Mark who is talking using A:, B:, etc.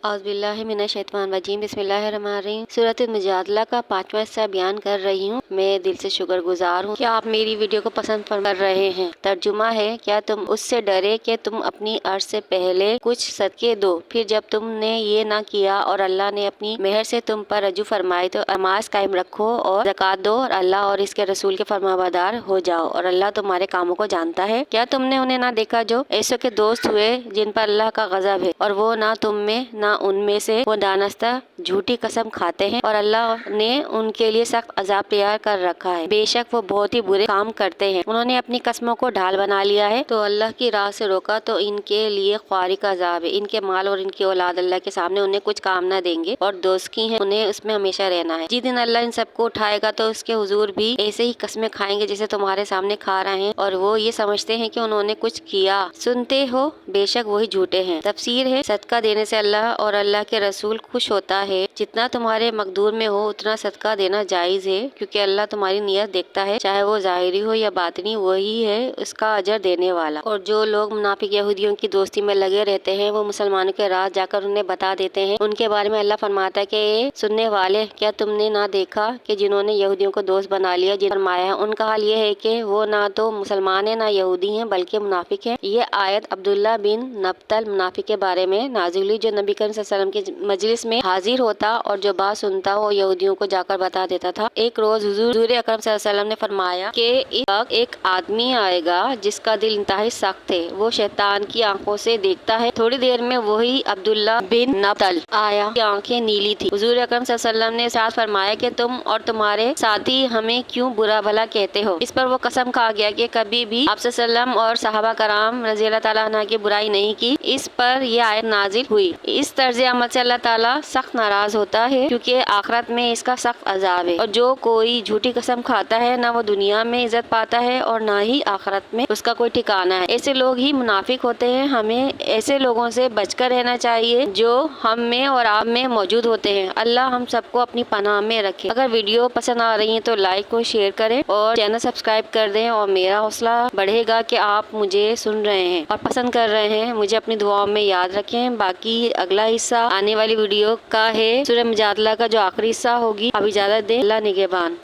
A: औज़ बिल्लाहि मिनश शैतानिर रजीम बिस्मिल्लाहिर्रहमानिर्रहीम। सूरत मुजादला का 5वां हिस्सा बयान कर रही हूँ। मैं दिल से शुक्रगुजार हूँ कि आप मेरी वीडियो को पसंद कर रहे हैं। तर्जुमा है, क्या तुम उससे डरे कि तुम अपनी अर्श से पहले कुछ सदके दो, फिर जब तुमने ये ना किया और अल्लाह ने अपनी मेहर से तुम पर रजू फरमाए तो नमाज कायम रखो और ज़कात दो और अल्लाह और इसके रसूल के फरमाबरदार हो जाओ और अल्लाह तुम्हारे कामों को जानता है। क्या तुमने उन्हें ना देखा जो ऐसों के दोस्त हुए जिन पर अल्लाह का गज़ब है और वो ना तुम में ना उनमें से वो दानस्ता झूठी कसम खाते हैं और अल्लाह ने उनके लिए सख्त अजाब तैयार कर रखा है। बेशक वो बहुत ही बुरे काम करते हैं। उन्होंने अपनी कसमों को ढाल बना लिया है तो अल्लाह की राह से रोका तो इनके लिए ख्वारिक अजाब है। इनके माल और इनकी औलाद अल्लाह के सामने उन्हें कुछ काम न देंगे और दोस्ती है, उन्हें उसमें हमेशा रहना है। जिस दिन अल्लाह इन सबको उठाएगा तो उसके हुजूर भी ऐसे ही कसमें खाएंगे जैसे तुम्हारे सामने खा रहे हैं और वो ये समझते हैं कि उन्होंने कुछ किया। सुनते हो, बेशक वही झूठे हैं। तफसीर है, सदका देने से अल्लाह और अल्लाह के रसूल खुश होता है। जितना तुम्हारे मकदूर में हो उतना सदका देना जायज है, क्योंकि अल्लाह तुम्हारी नियत देखता है, चाहे वो जाहिरी हो या बातिनी, वही है उसका अजर देने वाला। और जो लोग मुनाफिक यहूदियों की दोस्ती में लगे रहते हैं, वो मुसलमानों के राज जाकर उन्हें बता देते हैं। उनके बारे में अल्लाह फरमाता है कि सुनने वाले, क्या तुमने ना देखा कि जिन्होंने यहूदियों को दोस्त बना लिया, जिन फरमाया है उनका हाल ये है कि वो ना तो मुसलमान है ना यहूदी है बल्कि मुनाफिक है। ये आयत अब्दुल्ला बिन नबतल मुनाफिक के बारे में नाजिल हुई, जो नबी करीम सल्लल्लाहु अलैहि वसल्लम के मजलिस में हाजिर होता और जो बात सुनता वो यहूदियों को जाकर बता देता था। एक रोज हुजूर अकरम सल्लल्लाहु अलैहि वसल्लम ने फरमाया कि इस वक्त एक आदमी आएगा जिसका दिल इंतहाई सख्त है, वो शैतान की आंखों से देखता है। थोड़ी देर में वही अब्दुल्ला बिन नबतल आया, की आंखें नीली थी। हुजूर अकरम सल्लल्लाहु अलैहि वसल्लम ने साथ फरमाया कि तुम और तुम्हारे साथी हमें क्यों बुरा भला कहते हो। इस पर वो कसम खा गया कि कभी भी आप सल्लम और सहाबा कराम रज़ी अल्लाह ताला अन्हा की बुराई नहीं की। इस पर यह आयत नाजिल हुई। इस तर्ज अमल से अल्लाह ताला सख्त नाराज होता है, क्योंकि आखिरत में इसका सख्त अजाब है। और जो कोई झूठी कसम खाता है, ना वो दुनिया में इज्जत पाता है और ना ही आखिरत में उसका कोई ठिकाना है। ऐसे लोग ही मुनाफिक होते हैं। हमें ऐसे लोगों से बचकर रहना चाहिए जो हम में और आप में मौजूद होते हैं। अल्लाह हम सबको अपनी पनाह में रखे। अगर वीडियो पसंद आ रही है तो लाइक और शेयर करें और चैनल सब्सक्राइब कर दें, और मेरा हौसला बढ़ेगा कि आप मुझे सुन रहे हैं और पसंद कर रहे हैं। मुझे अपनी दुआओं में याद रखें। बाकी अगला हिस्सा आने वाली वीडियो का है। सूरह मुजादला का जो आखिरी हिस्सा होगी। अब इजाजत दें। अल्लाह निगहबान।